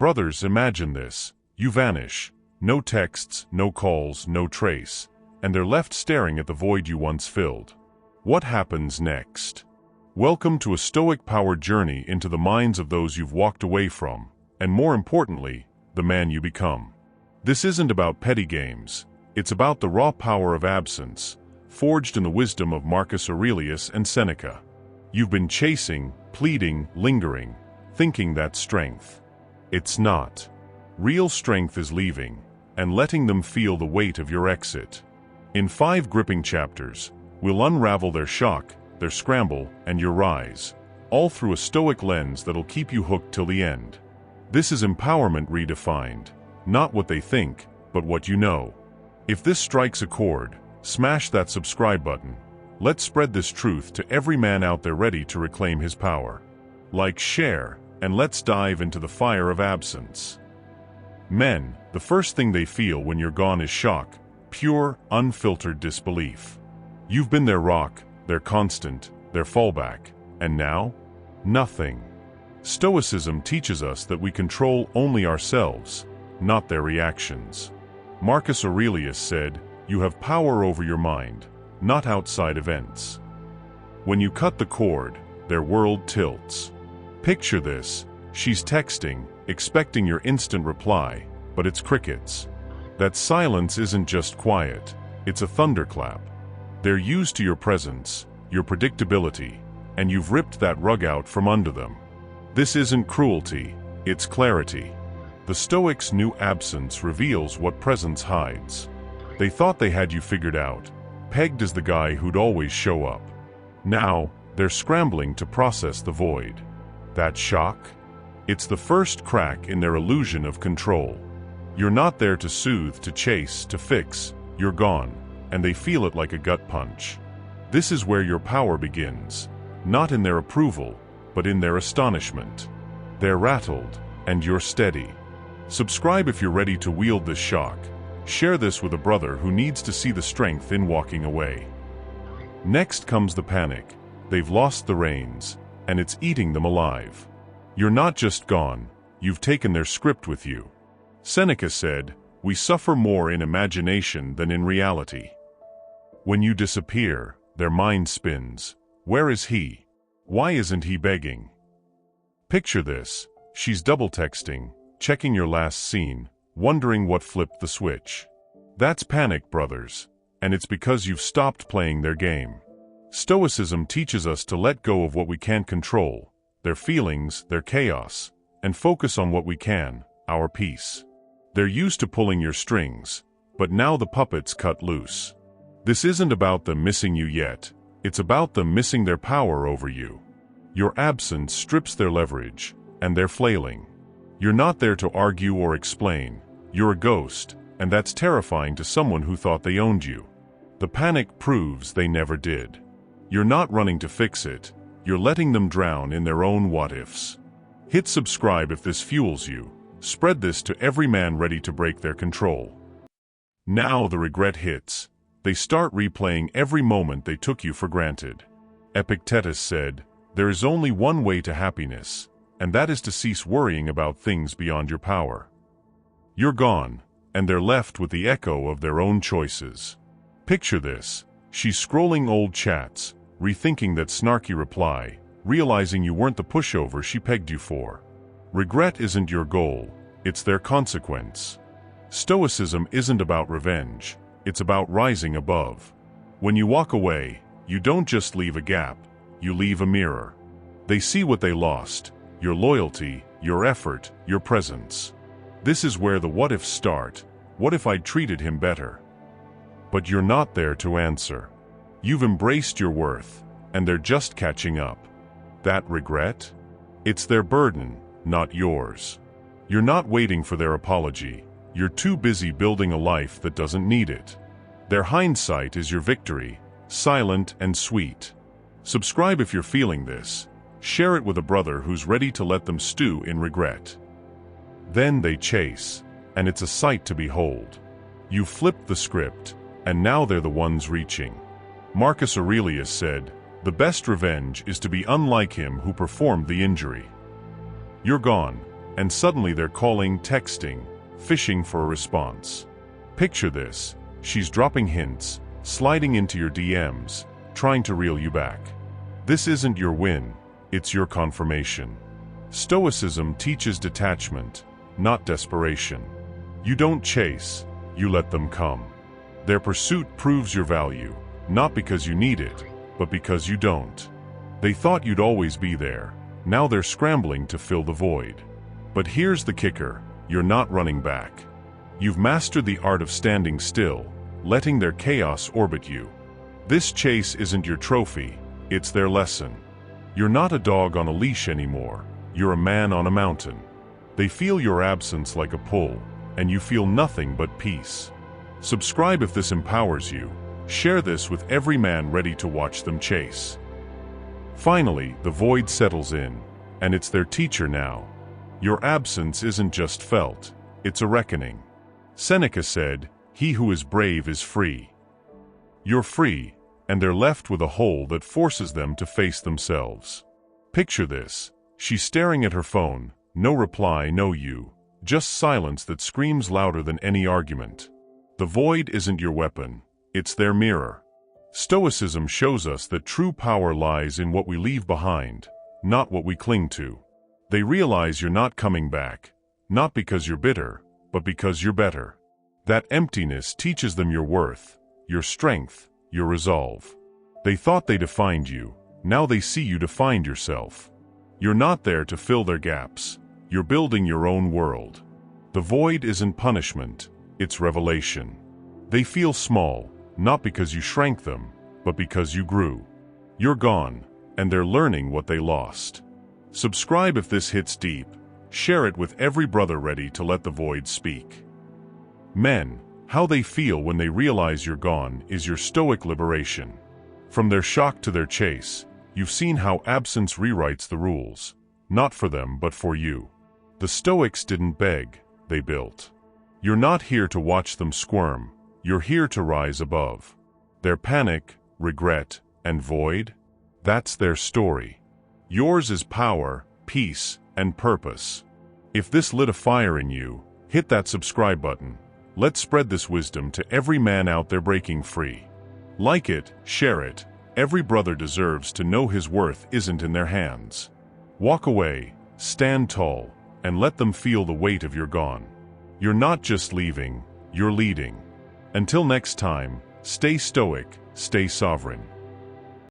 Brothers, imagine this. You vanish. No texts, no calls, no trace. And they're left staring at the void you once filled. What happens next? Welcome to a Stoic-powered journey into the minds of those you've walked away from, and more importantly, the man you become. This isn't about petty games. It's about the raw power of absence, forged in the wisdom of Marcus Aurelius and Seneca. You've been chasing, pleading, lingering, thinking that's strength. It's not. Real strength is leaving, and letting them feel the weight of your exit. In 5 gripping chapters, we'll unravel their shock, their scramble, and your rise, all through a Stoic lens that'll keep you hooked till the end. This is empowerment redefined, not what they think, but what you know. If this strikes a chord, smash that subscribe button. Let's spread this truth to every man out there ready to reclaim his power. Like, share, and let's dive into the fire of absence. Men, the first thing they feel when you're gone is shock, pure, unfiltered disbelief. You've been their rock, their constant, their fallback, and now? Nothing. Stoicism teaches us that we control only ourselves, not their reactions. Marcus Aurelius said, "You have power over your mind, not outside events." When you cut the cord, their world tilts. Picture this: she's texting, expecting your instant reply, but it's crickets. That silence isn't just quiet, it's a thunderclap. They're used to your presence, your predictability, and you've ripped that rug out from under them. This isn't cruelty, it's clarity. The Stoics knew absence reveals what presence hides. They thought they had you figured out, pegged as the guy who'd always show up. Now, they're scrambling to process the void. That shock? It's the first crack in their illusion of control. You're not there to soothe, to chase, to fix. You're gone, and they feel it like a gut punch. This is where your power begins, not in their approval, but in their astonishment. They're rattled, and you're steady. Subscribe if you're ready to wield this shock. Share this with a brother who needs to see the strength in walking away. Next comes the panic. They've lost the reins, and it's eating them alive. You're not just gone, you've taken their script with you. Seneca said, "We suffer more in imagination than in reality." When you disappear, their mind spins. Where is he? Why isn't he begging? Picture this: she's double texting, checking your last scene, wondering what flipped the switch. That's panic, brothers, and it's because you've stopped playing their game. Stoicism teaches us to let go of what we can't control, their feelings, their chaos, and focus on what we can, our peace. They're used to pulling your strings, but now the puppet's cut loose. This isn't about them missing you yet, it's about them missing their power over you. Your absence strips their leverage, and they're flailing. You're not there to argue or explain, you're a ghost, and that's terrifying to someone who thought they owned you. The panic proves they never did. You're not running to fix it, you're letting them drown in their own what-ifs. Hit subscribe if this fuels you. Spread this to every man ready to break their control. Now the regret hits. They start replaying every moment they took you for granted. Epictetus said, "There is only one way to happiness, and that is to cease worrying about things beyond your power." You're gone, and they're left with the echo of their own choices. Picture this: she's scrolling old chats, rethinking that snarky reply, realizing you weren't the pushover she pegged you for. Regret isn't your goal, it's their consequence. Stoicism isn't about revenge, it's about rising above. When you walk away, you don't just leave a gap, you leave a mirror. They see what they lost: your loyalty, your effort, your presence. This is where the what-ifs start. What if I'd treated him better? But you're not there to answer. You've embraced your worth, and they're just catching up. That regret? It's their burden, not yours. You're not waiting for their apology. You're too busy building a life that doesn't need it. Their hindsight is your victory, silent and sweet. Subscribe if you're feeling this. Share it with a brother who's ready to let them stew in regret. Then they chase, and it's a sight to behold. You flipped the script, and now they're the ones reaching. Marcus Aurelius said, "The best revenge is to be unlike him who performed the injury." You're gone, and suddenly they're calling, texting, fishing for a response. Picture this: she's dropping hints, sliding into your DMs, trying to reel you back. This isn't your win, it's your confirmation. Stoicism teaches detachment, not desperation. You don't chase, you let them come. Their pursuit proves your value, not because you need it, but because you don't. They thought you'd always be there. Now they're scrambling to fill the void. But here's the kicker: you're not running back. You've mastered the art of standing still, letting their chaos orbit you. This chase isn't your trophy, it's their lesson. You're not a dog on a leash anymore, you're a man on a mountain. They feel your absence like a pull, and you feel nothing but peace. Subscribe if this empowers you. Share this with every man ready to watch them chase. Finally, the void settles in, and it's their teacher now. Your absence isn't just felt, it's a reckoning. Seneca said, "He who is brave is free." You're free, and they're left with a hole that forces them to face themselves. Picture this: she's staring at her phone, no reply, no you, just silence that screams louder than any argument. The void isn't your weapon, it's their mirror. Stoicism shows us that true power lies in what we leave behind, not what we cling to. They realize you're not coming back, not because you're bitter, but because you're better. That emptiness teaches them your worth, your strength, your resolve. They thought they defined you, now they see you defined yourself. You're not there to fill their gaps, you're building your own world. The void isn't punishment, it's revelation. They feel small, not because you shrank them, but because you grew. You're gone, and they're learning what they lost. Subscribe if this hits deep. Share it with every brother ready to let the void speak. Men, how they feel when they realize you're gone is your Stoic liberation. From their shock to their chase, you've seen how absence rewrites the rules, not for them but for you. The Stoics didn't beg, they built. You're not here to watch them squirm, you're here to rise above. Their panic, regret, and void? That's their story. Yours is power, peace, and purpose. If this lit a fire in you, hit that subscribe button. Let's spread this wisdom to every man out there breaking free. Like it, share it. Every brother deserves to know his worth isn't in their hands. Walk away, stand tall, and let them feel the weight of your gone. You're not just leaving, you're leading. Until next time, stay stoic, stay sovereign.